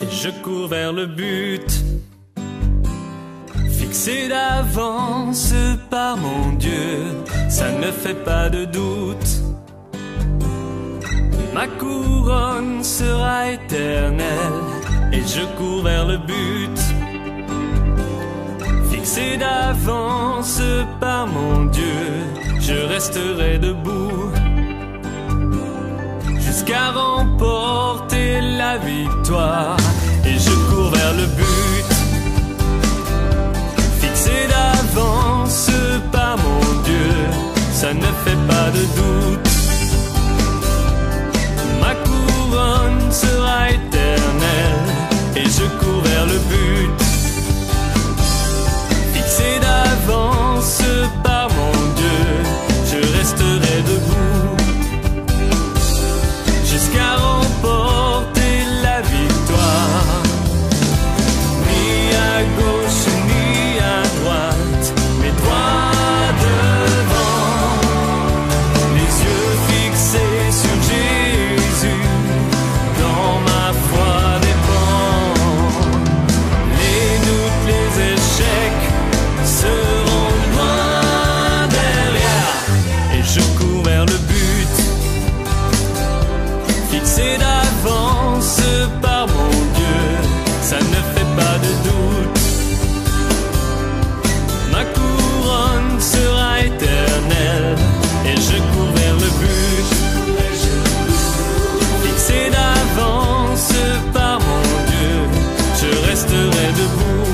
et je cours vers le but, fixé d'avance par mon Dieu, ça ne fait pas de doute. Ma couronne sera éternelle et je cours vers le but, fixé d'avance par mon Dieu, je resterai debout jusqu'à remporter la victoire. Et je cours vers le but, fixé d'avance par mon Dieu, ça ne fait pas de doute. Ma couronne sera éternelle et je cours vers le but, fixé d'avance par mon Dieu, je resterai debout jusqu'à remporter la victoire. Ni à gauche ni à droite, mais droit devant, les yeux fixés sur Jésus, dans ma foi dépend. Les doutes, les échecs seront loin derrière, et je cours vers le but, fixé d'avance par mon Dieu, ça ne fait pas de doute. Ma couronne sera éternelle et je cours vers le but, fixé d'avance par mon Dieu, je resterai debout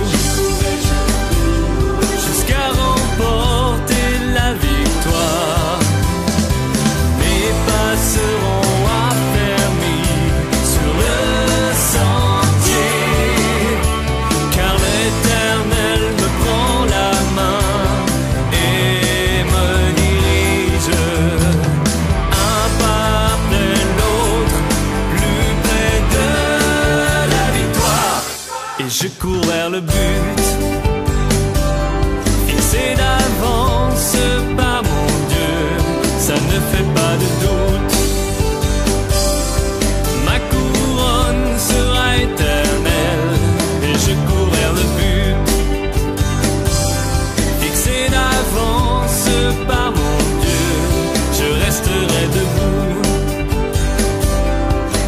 jusqu'à remporter la victoire. Mes pas seront affermis sur le sentier, car l'Éternel me prend la main et me dirige un pas après l'autre, plus près de la victoire. Et je cours vers le but, fixé d'avance par mon Dieu, ça ne fait pas de doute. Ma couronne sera éternelle et je cours vers le but, fixé d'avance par mon Dieu, je resterai debout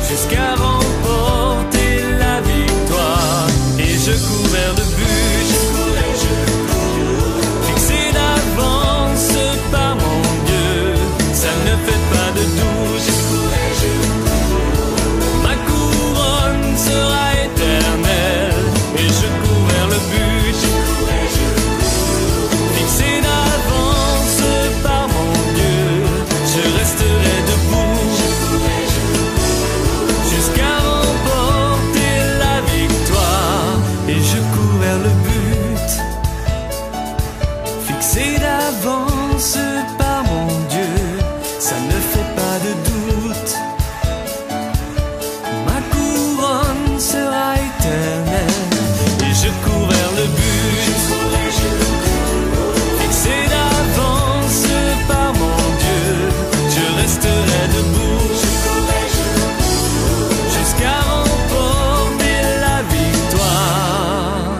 jusqu'à remporter la victoire. Et je cours vers le but, fixé d'avance par mon Dieu, ça ne fait pas de doute. Ma couronne sera éternelle et je cours vers le but, fixé d'avance par mon Dieu, je resterai debout jusqu'à remporter la victoire. Et je cours vers le but, fixé d'avance par mon Dieu, ça ne fait pas de doute. Ma couronne sera éternelle et je cours vers le but, fixé d'avance par mon Dieu, je resterai debout jusqu'à remporter la victoire.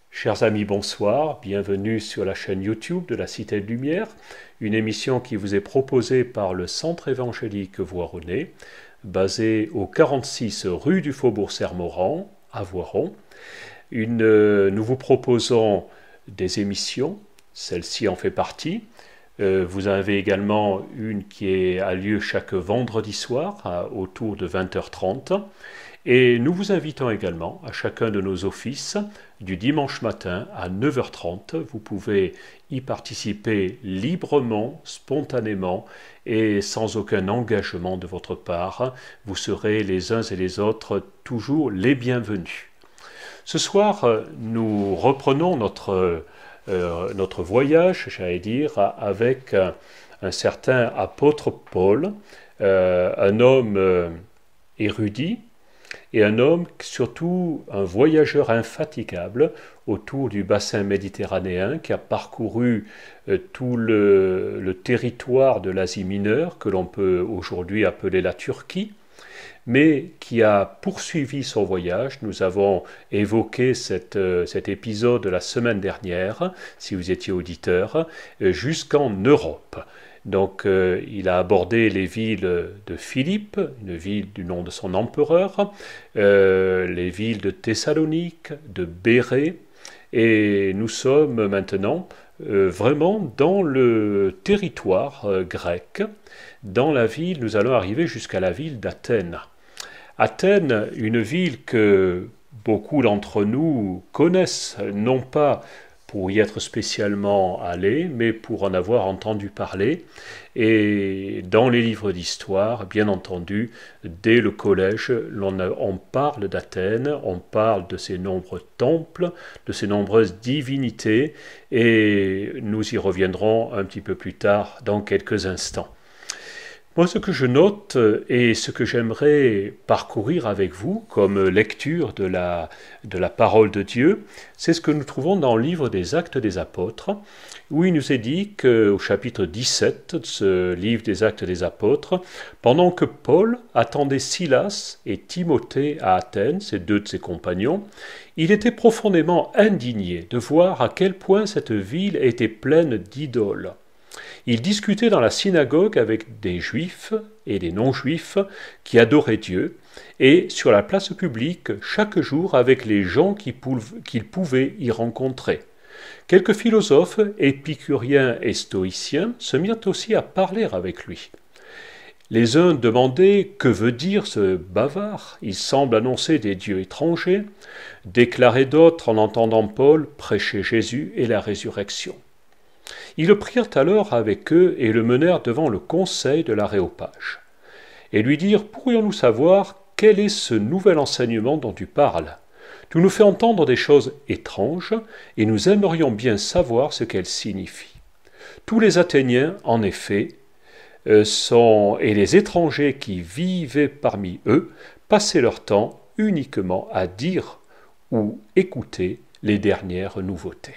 Chers amis, bonsoir, bienvenue sur la chaîne YouTube de la Cité de Lumière, une émission qui vous est proposée par le Centre évangélique Voironnais, basé au 46 rue du Faubourg Sermoran, à Voiron. Nous vous proposons des émissions, celle-ci en fait partie. Vous avez également une qui a lieu chaque vendredi soir, autour de 20h30. Et nous vous invitons également à chacun de nos offices du dimanche matin à 9h30. Vous pouvez y participer librement, spontanément et sans aucun engagement de votre part. Vous serez les uns et les autres toujours les bienvenus. Ce soir, nous reprenons notre voyage, j'allais dire, avec un certain apôtre Paul, un homme érudit, et un homme, surtout un voyageur infatigable autour du bassin méditerranéen qui a parcouru tout le territoire de l'Asie mineure que l'on peut aujourd'hui appeler la Turquie, mais qui a poursuivi son voyage. Nous avons évoqué cet épisode la semaine dernière, si vous étiez auditeur, jusqu'en Europe. Donc il a abordé les villes de Philippe, une ville du nom de son empereur, les villes de Thessalonique, de Bérée, et nous sommes maintenant vraiment dans le territoire grec. Dans la ville, nous allons arriver jusqu'à la ville d'Athènes. Athènes, une ville que beaucoup d'entre nous connaissent, non pas pour y être spécialement allés, mais pour en avoir entendu parler. Et dans les livres d'histoire, bien entendu, dès le collège, on parle d'Athènes, on parle de ses nombreux temples, de ses nombreuses divinités, et nous y reviendrons un petit peu plus tard, dans quelques instants. Moi, ce que je note et ce que j'aimerais parcourir avec vous comme lecture de la parole de Dieu, c'est ce que nous trouvons dans le livre des Actes des Apôtres, où il nous est dit qu'au chapitre 17 de ce livre des Actes des Apôtres, pendant que Paul attendait Silas et Timothée à Athènes, ces deux de ses compagnons, il était profondément indigné de voir à quel point cette ville était pleine d'idoles. Il discutait dans la synagogue avec des juifs et des non-juifs qui adoraient Dieu, et sur la place publique chaque jour avec les gens qu'il pouvait y rencontrer. Quelques philosophes, épicuriens et stoïciens, se mirent aussi à parler avec lui. Les uns demandaient « Que veut dire ce bavard ? Il semble annoncer des dieux étrangers », déclaraient d'autres en entendant Paul prêcher Jésus et la résurrection. Ils le prirent alors avec eux et le menèrent devant le conseil de l'Aréopage, et lui dirent « Pourrions-nous savoir quel est ce nouvel enseignement dont tu parles ? Tu nous fais entendre des choses étranges, et nous aimerions bien savoir ce qu'elles signifient. » Tous les Athéniens, en effet, et les étrangers qui vivaient parmi eux, passaient leur temps uniquement à dire ou écouter les dernières nouveautés.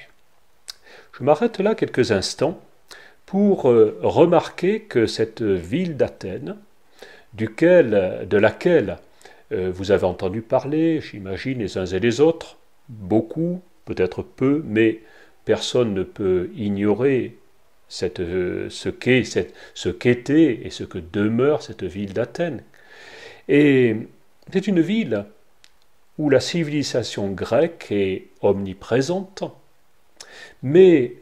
Je m'arrête là quelques instants pour remarquer que cette ville d'Athènes, de laquelle vous avez entendu parler, j'imagine, les uns et les autres, beaucoup, peut-être peu, mais personne ne peut ignorer ce qu'était et ce que demeure cette ville d'Athènes. Et c'est une ville où la civilisation grecque est omniprésente. Mais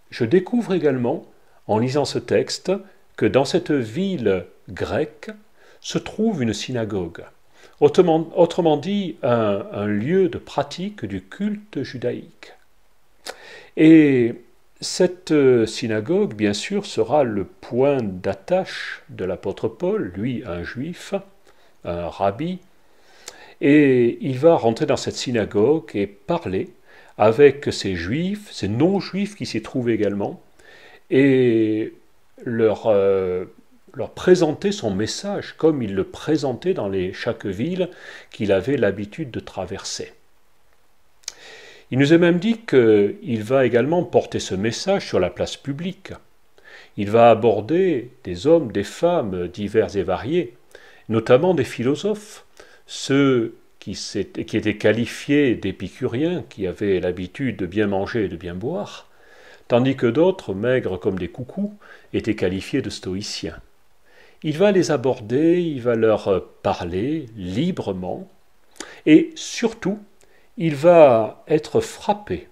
je découvre également, en lisant ce texte, que dans cette ville grecque se trouve une synagogue, autrement dit un lieu de pratique du culte judaïque. Et cette synagogue, bien sûr, sera le point d'attache de l'apôtre Paul, lui un juif, un rabbi, et il va rentrer dans cette synagogue et parler avec ces juifs, ces non-juifs qui s'y trouvent également, et leur présenter son message comme il le présentait dans chaque ville qu'il avait l'habitude de traverser. Il nous est même dit qu'il va également porter ce message sur la place publique. Il va aborder des hommes, des femmes divers et variés, notamment des philosophes, ceux qui étaient qualifiés d'épicuriens, qui avaient l'habitude de bien manger et de bien boire, tandis que d'autres, maigres comme des coucous, étaient qualifiés de stoïciens. Il va les aborder, il va leur parler librement, et surtout, il va être frappé.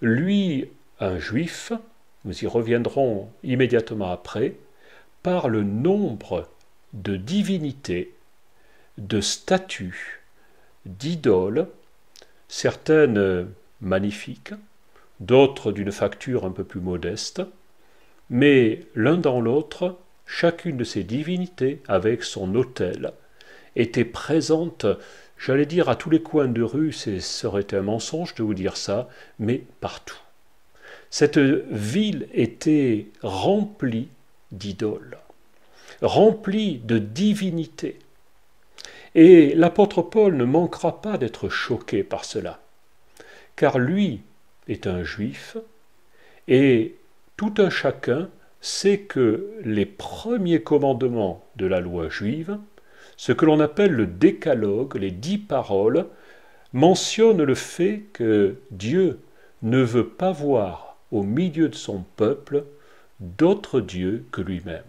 Lui, un juif, nous y reviendrons immédiatement après, par le nombre de divinités, de statues, d'idoles, certaines magnifiques, d'autres d'une facture un peu plus modeste, mais l'un dans l'autre, chacune de ces divinités, avec son autel, était présente, j'allais dire à tous les coins de rue, ce serait un mensonge de vous dire ça, mais partout. Cette ville était remplie d'idoles, remplie de divinités. Et l'apôtre Paul ne manquera pas d'être choqué par cela, car lui est un juif, et tout un chacun sait que les premiers commandements de la loi juive, ce que l'on appelle le décalogue, les 10 paroles, mentionnent le fait que Dieu ne veut pas voir au milieu de son peuple d'autre Dieu que lui-même.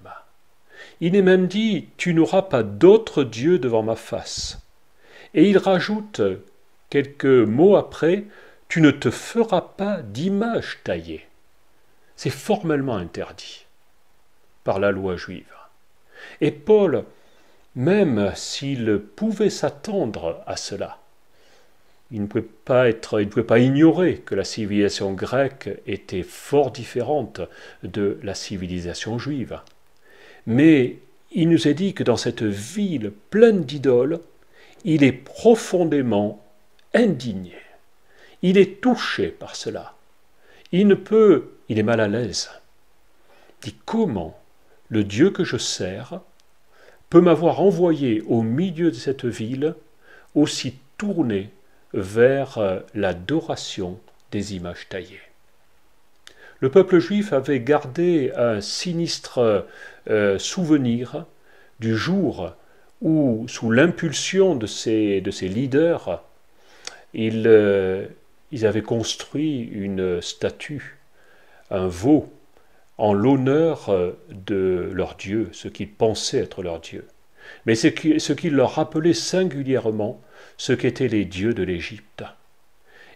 Il est même dit « Tu n'auras pas d'autre Dieu devant ma face ». Et il rajoute quelques mots après « Tu ne te feras pas d'image taillée ». C'est formellement interdit par la loi juive. Et Paul, même s'il pouvait s'attendre à cela, il ne pouvait pas ignorer que la civilisation grecque était fort différente de la civilisation juive. Mais il nous est dit que dans cette ville pleine d'idoles, il est profondément indigné. Il est touché par cela. Il est mal à l'aise. Il dit comment le Dieu que je sers peut m'avoir envoyé au milieu de cette ville aussi tourné vers l'adoration des images taillées. Le peuple juif avait gardé un sinistre souvenir du jour où, sous l'impulsion de ces leaders, ils avaient construit une statue, un veau, en l'honneur de leur Dieu, ce qu'ils pensaient être leur Dieu. Mais ce qui leur rappelait singulièrement ce qu'étaient les dieux de l'Égypte.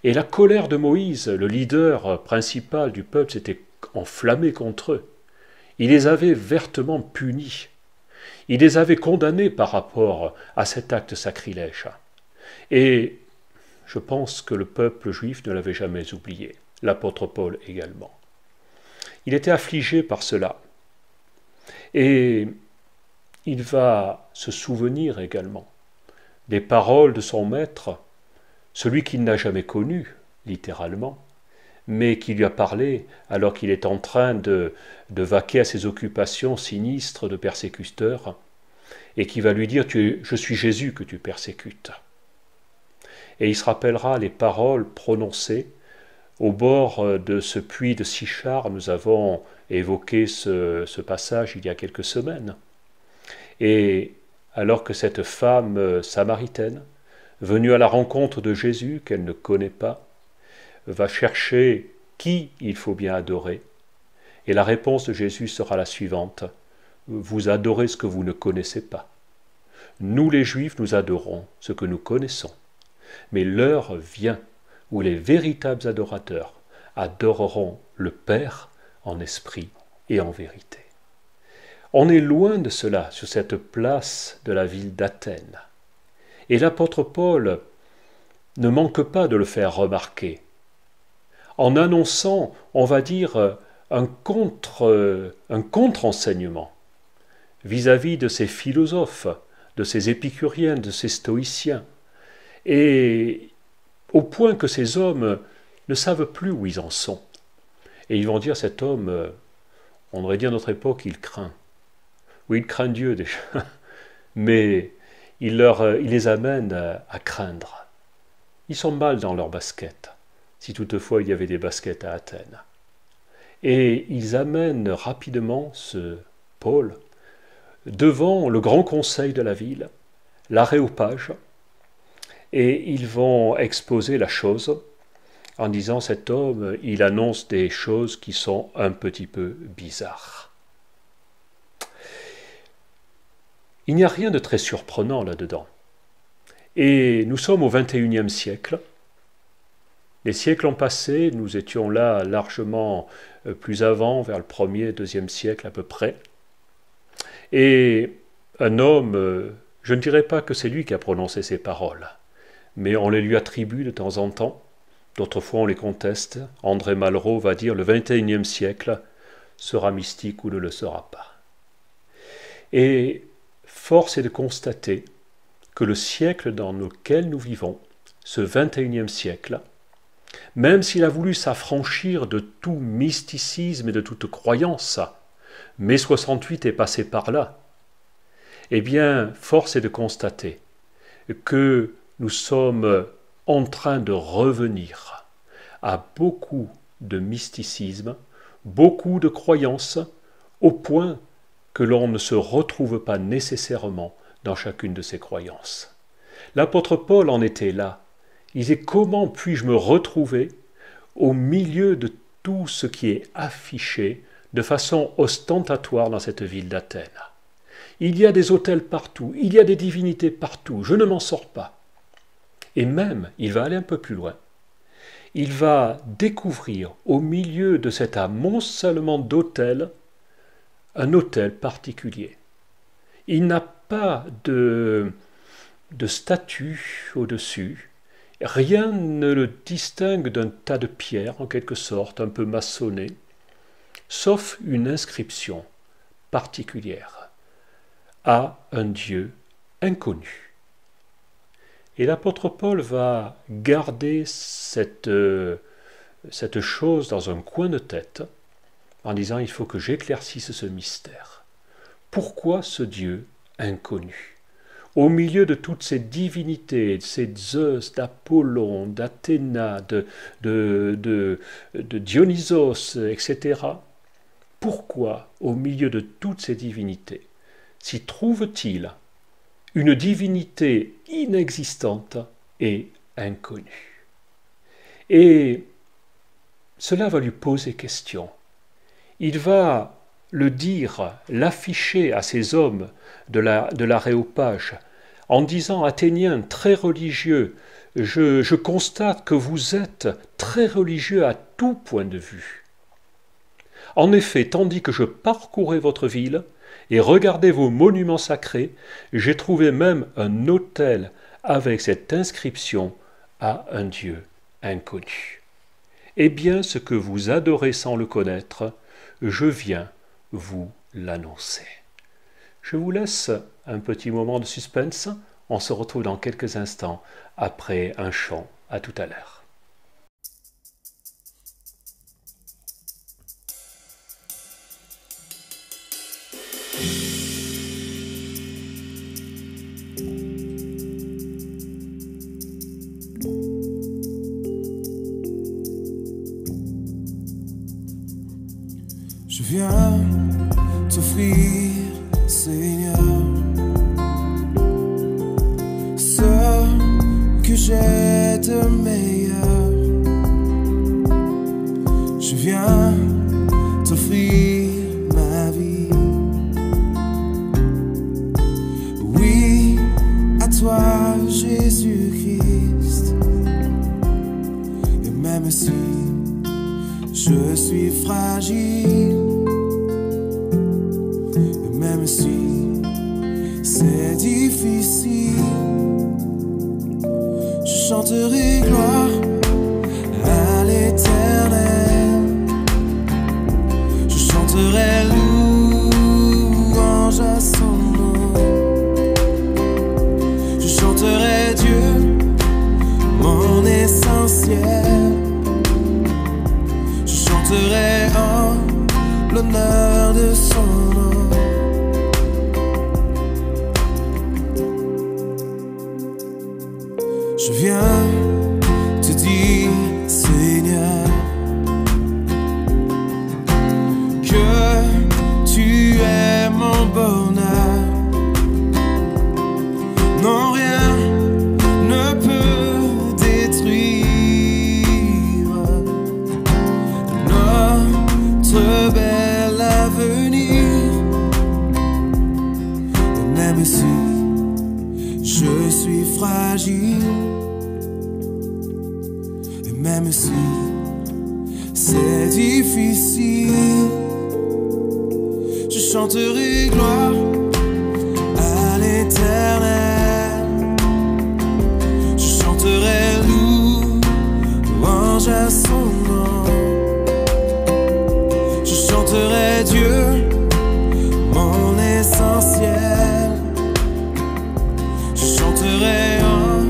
Et la colère de Moïse, le leader principal du peuple, s'était enflammée contre eux. Il les avait vertement punis. Il les avait condamnés par rapport à cet acte sacrilège. Et je pense que le peuple juif ne l'avait jamais oublié, l'apôtre Paul également. Il était affligé par cela. Et il va se souvenir également des paroles de son maître, celui qu'il n'a jamais connu, littéralement, mais qui lui a parlé alors qu'il est en train de vaquer à ses occupations sinistres de persécuteur, et qui va lui dire « Je suis Jésus que tu persécutes ». Et il se rappellera les paroles prononcées au bord de ce puits de Sichar. Nous avons évoqué ce passage il y a quelques semaines. Et alors que cette femme samaritaine, venue à la rencontre de Jésus qu'elle ne connaît pas, va chercher qui il faut bien adorer. Et la réponse de Jésus sera la suivante: vous adorez ce que vous ne connaissez pas. Nous les Juifs, nous adorons ce que nous connaissons. Mais l'heure vient où les véritables adorateurs adoreront le Père en esprit et en vérité. On est loin de cela sur cette place de la ville d'Athènes. Et l'apôtre Paul ne manque pas de le faire remarquer, en annonçant, on va dire, un contre-enseignement vis-à-vis de ces philosophes, de ces épicuriens, de ces stoïciens, et au point que ces hommes ne savent plus où ils en sont. Et ils vont dire, cet homme, on devrait dire à notre époque, il craint. Oui, il craint Dieu déjà, mais il les amène à craindre. Ils sont mal dans leurs baskets, si toutefois il y avait des baskets à Athènes. Et ils amènent rapidement ce Paul devant le grand conseil de la ville, l'Aréopage, et ils vont exposer la chose en disant, cet homme, il annonce des choses qui sont un petit peu bizarres. Il n'y a rien de très surprenant là-dedans. Et nous sommes au XXIe siècle. Les siècles ont passé, nous étions là largement plus avant, vers le 1er, 2e siècle à peu près. Et un homme, je ne dirais pas que c'est lui qui a prononcé ces paroles, mais on les lui attribue de temps en temps. D'autres fois on les conteste. André Malraux va dire, le XXIe siècle sera mystique ou ne le sera pas. Et force est de constater que le siècle dans lequel nous vivons, ce XXIe siècle, même s'il a voulu s'affranchir de tout mysticisme et de toute croyance, mai 68 est passé par là, eh bien, force est de constater que nous sommes en train de revenir à beaucoup de mysticisme, beaucoup de croyances, au point que l'on ne se retrouve pas nécessairement dans chacune de ces croyances. L'apôtre Paul en était là. Il disait « Comment puis-je me retrouver au milieu de tout ce qui est affiché de façon ostentatoire dans cette ville d'Athènes. Il y a des autels partout, il y a des divinités partout, je ne m'en sors pas. » Et même, il va aller un peu plus loin. Il va découvrir au milieu de cet amoncellement d'autels, un autel particulier. Il n'a pas de statue au-dessus, rien ne le distingue d'un tas de pierres, en quelque sorte, un peu maçonnées, sauf une inscription particulière à un Dieu inconnu. Et l'apôtre Paul va garder cette chose dans un coin de tête en disant « il faut que j'éclaircisse ce mystère ». Pourquoi ce Dieu inconnu ? Au milieu de toutes ces divinités, ces Zeus, d'Apollon, d'Athéna, de Dionysos, etc., pourquoi, au milieu de toutes ces divinités, s'y trouve-t-il une divinité inexistante et inconnue? Et cela va lui poser question. Il va le dire, l'afficher à ces hommes de l'Aréopage, en disant « Athéniens, très religieux, je constate que vous êtes très religieux à tout point de vue. En effet, tandis que je parcourais votre ville et regardais vos monuments sacrés, j'ai trouvé même un autel avec cette inscription à un Dieu inconnu. Eh bien, ce que vous adorez sans le connaître, je viens vous l'annoncer. » Je vous laisse un petit moment de suspense. On se retrouve dans quelques instants après un chant. À tout à l'heure. Je viens t'offrir, Seigneur, ce que j'ai de meilleur. Je viens t'offrir ma vie. Oui, à toi, Jésus-Christ. Et même si je suis fragile, même si c'est difficile, je chanterai gloire à l'Éternel. Je chanterai louange à son nom. Je chanterai Dieu, mon essentiel. Je chanterai en l'honneur de son nom. Je viens te dire, Seigneur, que tu es mon bonheur. Non, rien ne peut détruire notre bel avenir. Et même si je suis fragile, même si c'est difficile, je chanterai gloire à l'Éternel. Je chanterai louange à son nom. Je chanterai Dieu, mon essentiel. Je chanterai en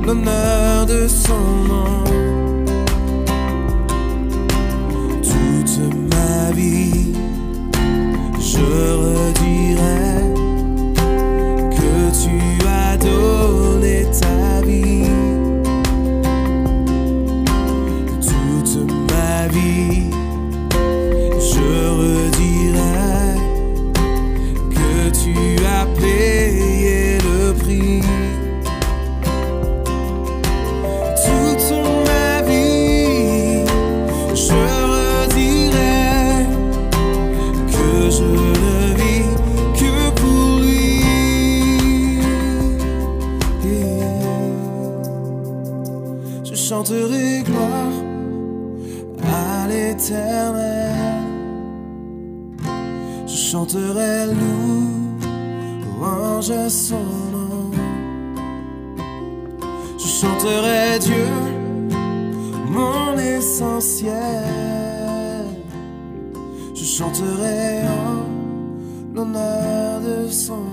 l'honneur de son nom. Ma vie, je redirai que tu as donné a payé le prix. Toute ma vie, je redirai que je ne vis que pour lui. Je chanterai gloire à l'Éternel. Je chanterai louange à son nom. Je chanterai Dieu, mon essentiel. Je chanterai en l'honneur de son nom.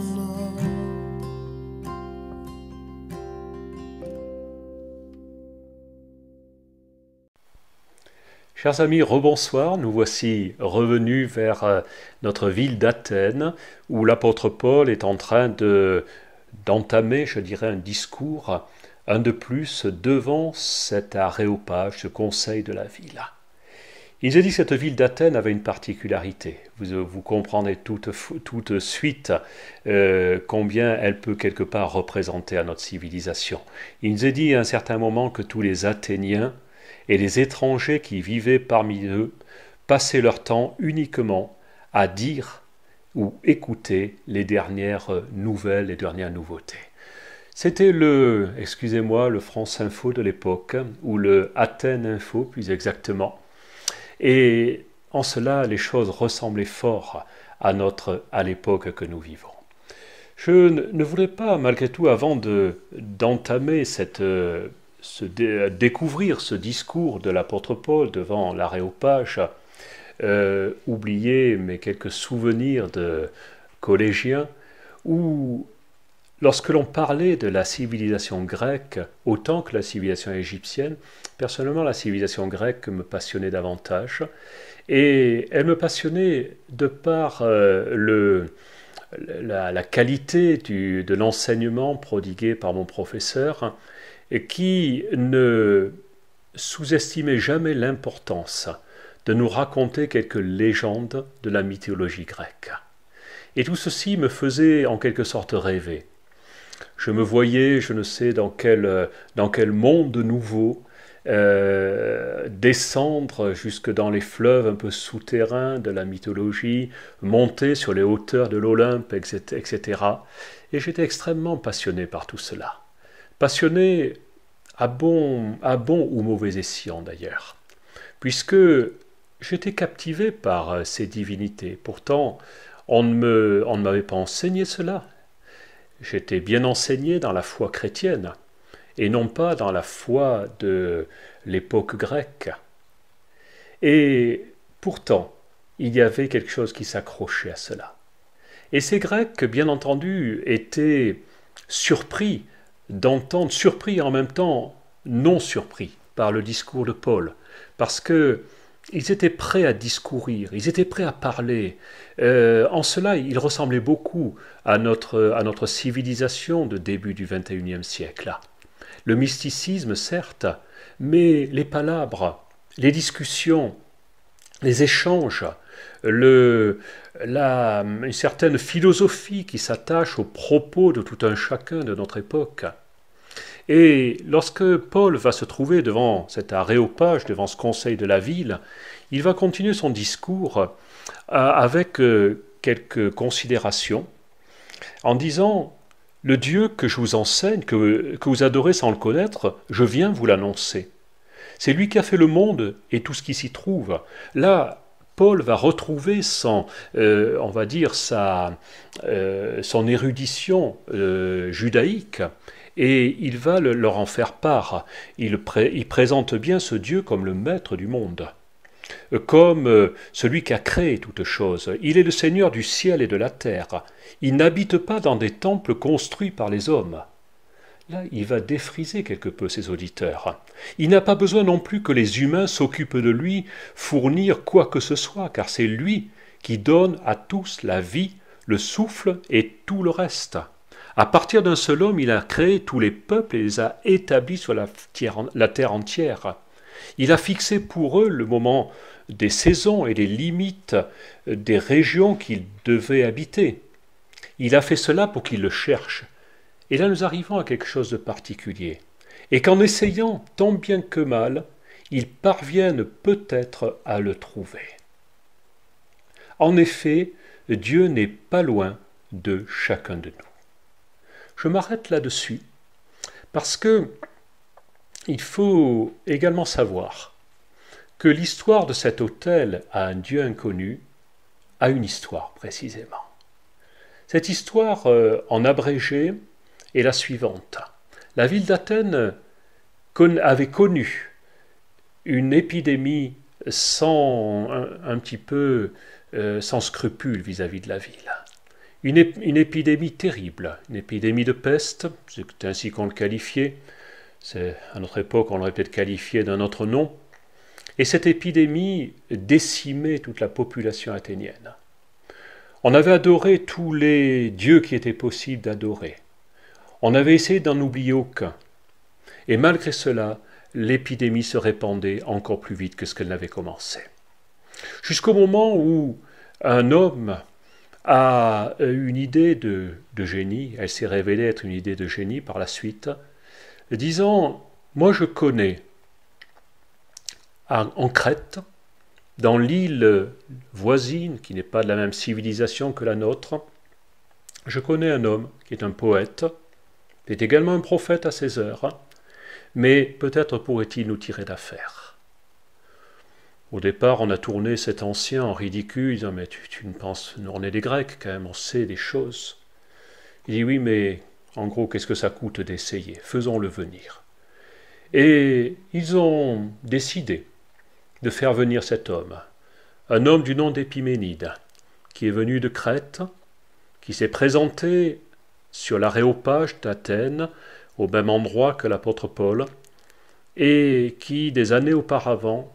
Chers amis, rebonsoir, nous voici revenus vers notre ville d'Athènes, où l'apôtre Paul est en train d'entamer, je dirais, un discours, un de plus, devant cet aréopage, ce conseil de la ville. Il nous a dit que cette ville d'Athènes avait une particularité. Vous comprendrez tout de suite combien elle peut quelque part représenter à notre civilisation. Il nous a dit à un certain moment que tous les Athéniens et les étrangers qui vivaient parmi eux passaient leur temps uniquement à dire ou écouter les dernières nouvelles, les dernières nouveautés. C'était excusez-moi, le France Info de l'époque, ou le Athènes Info plus exactement. Et en cela, les choses ressemblaient fort à l'époque que nous vivons. Je ne voudrais pas, malgré tout, avant d'entamer découvrir ce discours de l'apôtre Paul devant l'Aréopage, oublier mes quelques souvenirs de collégiens, où lorsque l'on parlait de la civilisation grecque, autant que la civilisation égyptienne, personnellement la civilisation grecque me passionnait davantage, et elle me passionnait de par la qualité de l'enseignement prodigué par mon professeur, qui ne sous-estimait jamais l'importance de nous raconter quelques légendes de la mythologie grecque. Et tout ceci me faisait en quelque sorte rêver. Je me voyais, je ne sais dans quel monde nouveau, descendre jusque dans les fleuves un peu souterrains de la mythologie, monter sur les hauteurs de l'Olympe, etc. Et j'étais extrêmement passionné par tout cela. Passionné à bon ou mauvais escient d'ailleurs, puisque j'étais captivé par ces divinités. Pourtant, on ne m'avait pas enseigné cela. J'étais bien enseigné dans la foi chrétienne, et non pas dans la foi de l'époque grecque. Et pourtant, il y avait quelque chose qui s'accrochait à cela. Et ces Grecs, bien entendu, étaient surpris et en même temps non surpris par le discours de Paul, parce que ils étaient prêts à discourir, ils étaient prêts à parler. En cela, ils ressemblaient beaucoup à notre civilisation de début du XXIe siècle. Le mysticisme, certes, mais les palabres, les discussions, les échanges, une certaine philosophie qui s'attache aux propos de tout un chacun de notre époque. Et lorsque Paul va se trouver devant cet aréopage, devant ce conseil de la ville, il va continuer son discours avec quelques considérations en disant « Le Dieu que je vous enseigne, que vous adorez sans le connaître, je viens vous l'annoncer. C'est lui qui a fait le monde et tout ce qui s'y trouve. » Là, Paul va retrouver son érudition judaïque, et il va leur en faire part. Il présente bien ce Dieu comme le maître du monde, comme celui qui a créé toutes choses. Il est le Seigneur du ciel et de la terre. Il n'habite pas dans des temples construits par les hommes. Là, il va défriser quelque peu ses auditeurs. Il n'a pas besoin non plus que les humains s'occupent de lui, fournir quoi que ce soit, car c'est lui qui donne à tous la vie, le souffle et tout le reste. À partir d'un seul homme, il a créé tous les peuples et les a établis sur la terre entière. Il a fixé pour eux le moment des saisons et les limites des régions qu'ils devaient habiter. il a fait cela pour qu'il le cherche. Et là, nous arrivons à quelque chose de particulier. Et qu'en essayant tant bien que mal, ils parviennent peut-être à le trouver. En effet, Dieu n'est pas loin de chacun de nous. Je m'arrête là-dessus parce que il faut également savoir que l'histoire de cet autel à un Dieu inconnu a une histoire précisément. Cette histoire, en abrégé, est la suivante. La ville d'Athènes avait connu une épidémie un petit peu sans scrupule vis-à-vis de la ville. Une épidémie terrible, une épidémie de peste, c'est ainsi qu'on le qualifiait. À notre époque, on l'aurait peut-être qualifié d'un autre nom. Et cette épidémie décimait toute la population athénienne. On avait adoré tous les dieux qui étaient possibles d'adorer. On avait essayé d'en oublier aucun. Et malgré cela, l'épidémie se répandait encore plus vite que ce qu'elle n'avait commencé. Jusqu'au moment où un homme a une idée de génie, elle s'est révélée être une idée de génie par la suite, disant « Moi je connais en Crète, dans l'île voisine, qui n'est pas de la même civilisation que la nôtre, je connais un homme qui est un poète, qui est également un prophète à ses heures, mais peut-être pourrait-il nous tirer d'affaire. » Au départ, on a tourné cet ancien en ridicule, disant « Mais tu ne penses, nous on est des Grecs quand même, on sait des choses. » Il dit « Oui, mais en gros, qu'est-ce que ça coûte d'essayer? Faisons-le venir. » Et ils ont décidé de faire venir cet homme, un homme du nom d'Épiménide, qui est venu de Crète, qui s'est présenté sur l'aréopage d'Athènes, au même endroit que l'apôtre Paul, et qui, des années auparavant,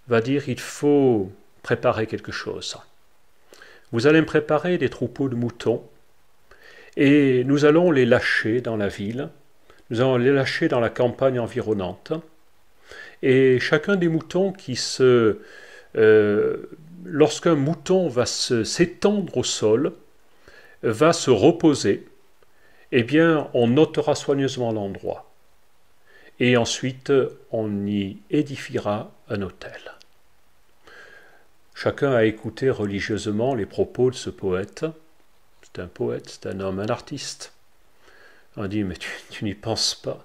va dire « il faut préparer quelque chose. Vous allez me préparer des troupeaux de moutons, et nous allons les lâcher dans la ville, nous allons les lâcher dans la campagne environnante, et chacun des moutons lorsqu'un mouton va s'étendre au sol, va se reposer, eh bien on notera soigneusement l'endroit. Et ensuite on y édifiera un autel. » Chacun a écouté religieusement les propos de ce poète. C'est un poète, c'est un homme, un artiste. On dit, mais tu n'y penses pas.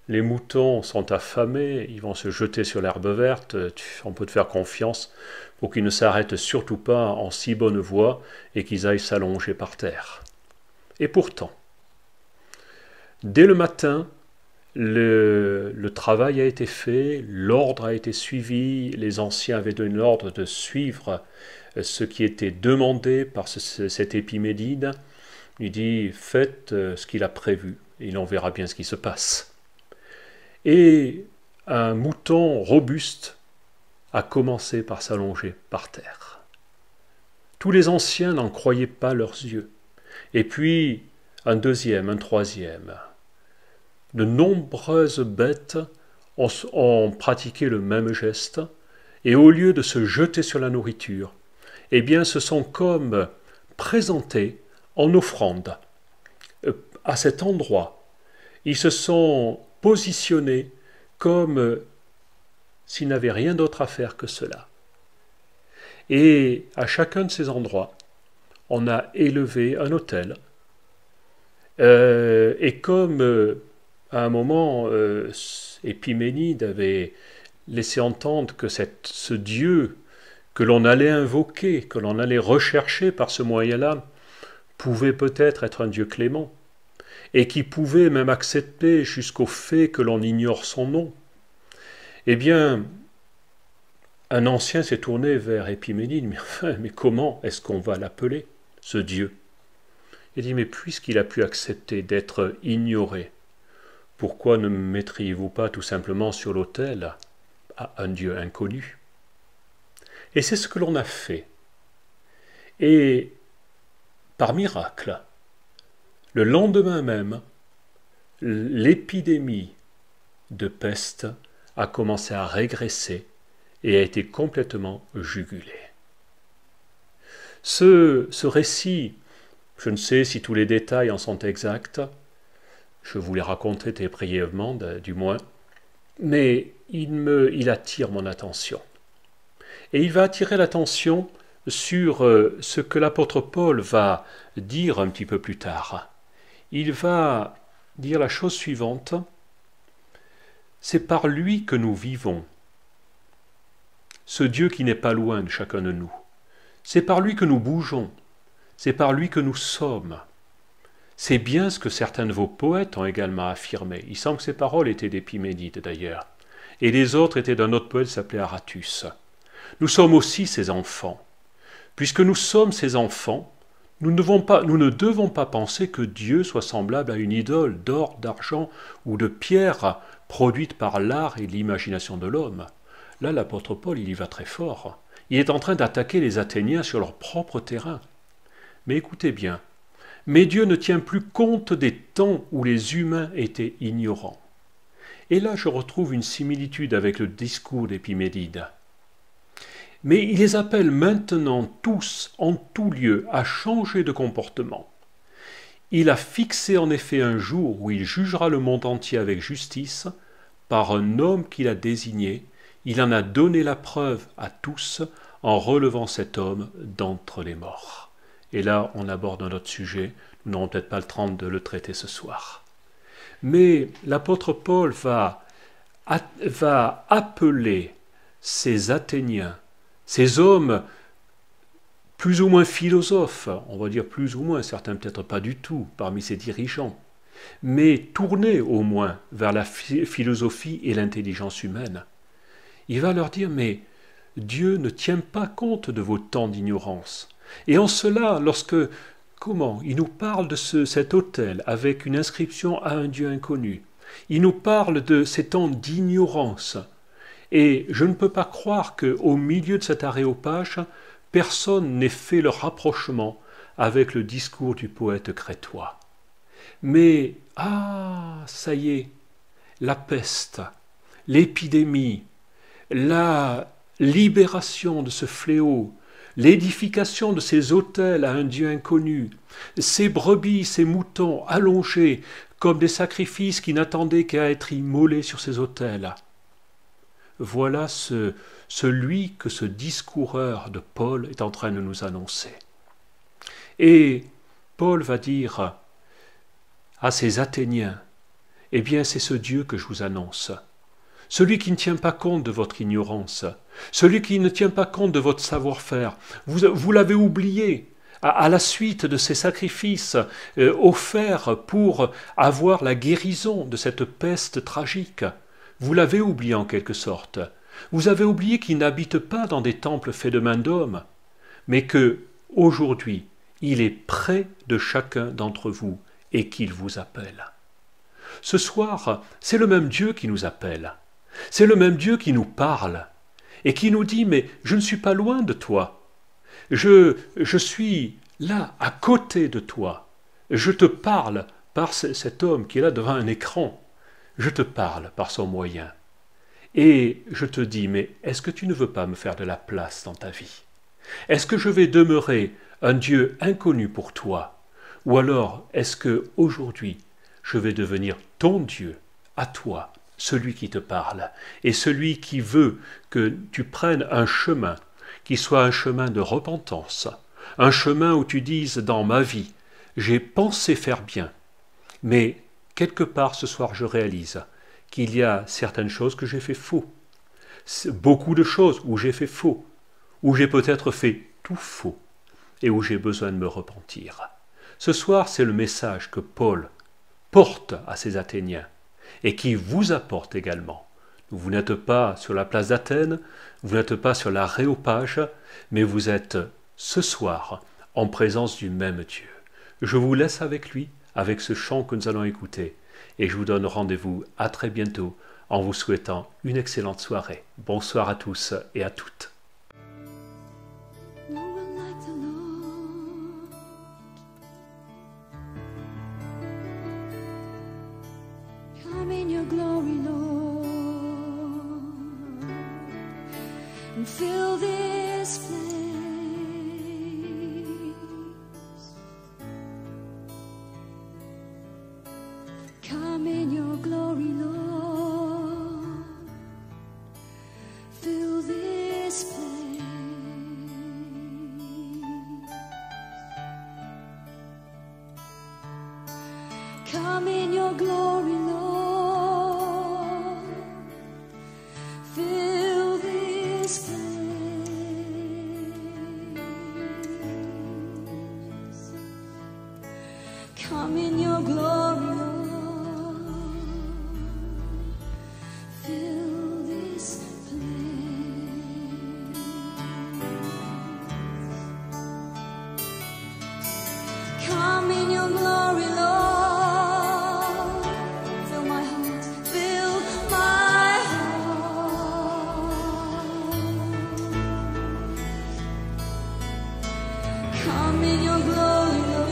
Les moutons sont affamés, ils vont se jeter sur l'herbe verte, on peut te faire confiance pour qu'ils ne s'arrêtent surtout pas en si bonne voie et qu'ils aillent s'allonger par terre. Et pourtant, dès le matin, le travail a été fait, l'ordre a été suivi, les anciens avaient donné l'ordre de suivre ce qui était demandé par cet Épiménide. Il dit « faites ce qu'il a prévu, et on verra bien ce qui se passe. » Et un mouton robuste a commencé par s'allonger par terre. Tous les anciens n'en croyaient pas leurs yeux. Et puis un deuxième, un troisième. De nombreuses bêtes ont pratiqué le même geste, et au lieu de se jeter sur la nourriture, eh bien se sont comme présentés en offrande à cet endroit. Ils se sont positionnés comme s'ils n'avaient rien d'autre à faire que cela. Et à chacun de ces endroits, on a élevé un autel. Et comme à un moment, Épiménide avait laissé entendre que ce Dieu que l'on allait invoquer, que l'on allait rechercher par ce moyen-là, pouvait peut-être être un Dieu clément, et qui pouvait même accepter jusqu'au fait que l'on ignore son nom, eh bien, un ancien s'est tourné vers Épiménide, mais comment est-ce qu'on va l'appeler, ce Dieu? Il dit, mais puisqu'il a pu accepter d'être ignoré, pourquoi ne mettriez-vous pas tout simplement sur l'autel à un Dieu inconnu? Et c'est ce que l'on a fait. Et par miracle, le lendemain même, l'épidémie de peste a commencé à régresser et a été complètement jugulée. Ce récit Je ne sais si tous les détails en sont exacts. Je vous les raconterai très brièvement, du moins. Mais il attire mon attention. Et il va attirer l'attention sur ce que l'apôtre Paul va dire un petit peu plus tard. Il va dire la chose suivante. C'est par lui que nous vivons. Ce Dieu qui n'est pas loin de chacun de nous. C'est par lui que nous bougeons. C'est par lui que nous sommes. C'est bien ce que certains de vos poètes ont également affirmé. Il semble que ces paroles étaient d'Épiménide d'ailleurs. Et les autres étaient d'un autre poète qui s'appelait Aratus. Nous sommes aussi ses enfants. Puisque nous sommes ses enfants, nous ne devons pas penser que Dieu soit semblable à une idole d'or, d'argent ou de pierre produite par l'art et l'imagination de l'homme. Là, l'apôtre Paul, il y va très fort. Il est en train d'attaquer les Athéniens sur leur propre terrain. Mais écoutez bien, mais Dieu ne tient plus compte des temps où les humains étaient ignorants. Et là, je retrouve une similitude avec le discours d'Épiménide. Mais il les appelle maintenant tous, en tout lieu, à changer de comportement. Il a fixé en effet un jour où il jugera le monde entier avec justice, par un homme qu'il a désigné. Il en a donné la preuve à tous en relevant cet homme d'entre les morts. Et là, on aborde un autre sujet. Nous n'aurons peut-être pas le temps de le traiter ce soir. Mais l'apôtre Paul va appeler ces Athéniens, ces hommes plus ou moins philosophes, on va dire plus ou moins, certains peut-être pas du tout parmi ces dirigeants, mais tournés au moins vers la philosophie et l'intelligence humaine. Il va leur dire, mais Dieu ne tient pas compte de vos temps d'ignorance. Et en cela, il nous parle de cet autel avec une inscription à un Dieu inconnu. Il nous parle de ces temps d'ignorance. Et je ne peux pas croire qu'au milieu de cet aréopage, personne n'ait fait le rapprochement avec le discours du poète crétois. Mais, ça y est, la peste, l'épidémie, la libération de ce fléau, l'édification de ces autels à un Dieu inconnu, ces brebis, ces moutons allongés comme des sacrifices qui n'attendaient qu'à être immolés sur ces autels. Voilà celui que ce discoureur de Paul est en train de nous annoncer. Et Paul va dire à ces Athéniens, eh bien c'est ce Dieu que je vous annonce. Celui qui ne tient pas compte de votre ignorance, celui qui ne tient pas compte de votre savoir-faire, vous l'avez oublié à la suite de ces sacrifices offerts pour avoir la guérison de cette peste tragique. Vous l'avez oublié en quelque sorte. Vous avez oublié qu'il n'habite pas dans des temples faits de main d'homme, mais que, aujourd'hui, il est près de chacun d'entre vous et qu'il vous appelle. Ce soir, c'est le même Dieu qui nous appelle. C'est le même Dieu qui nous parle et qui nous dit « Mais je ne suis pas loin de toi. Je suis là, à côté de toi. Je te parle par cet homme qui est là devant un écran. Je te parle par son moyen. Et je te dis « Mais est-ce que tu ne veux pas me faire de la place dans ta vie? Est-ce que je vais demeurer un Dieu inconnu pour toi? Ou alors est-ce que aujourd'hui je vais devenir ton Dieu, à toi, celui qui te parle, et celui qui veut que tu prennes un chemin, qui soit un chemin de repentance, un chemin où tu dises dans ma vie, j'ai pensé faire bien, mais quelque part ce soir je réalise qu'il y a certaines choses que j'ai fait faux, beaucoup de choses où j'ai fait faux, où j'ai peut-être fait tout faux, et où j'ai besoin de me repentir. Ce soir, c'est le message que Paul porte à ces Athéniens, et qui vous apporte également. Vous n'êtes pas sur la place d'Athènes, vous n'êtes pas sur l'Aréopage, mais vous êtes ce soir en présence du même Dieu. Je vous laisse avec lui, avec ce chant que nous allons écouter, et je vous donne rendez-vous à très bientôt en vous souhaitant une excellente soirée. Bonsoir à tous et à toutes. In your glory, Lord, and fill this place. glory, Lord. Fill this place. Come in your glory, Lord. Fill this place. Come in your glory, Lord. Fill this place. Come in your glory, Lord. Fill my heart, fill my heart. Come in your glory, Lord.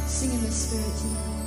Sing in the Spirit tonight.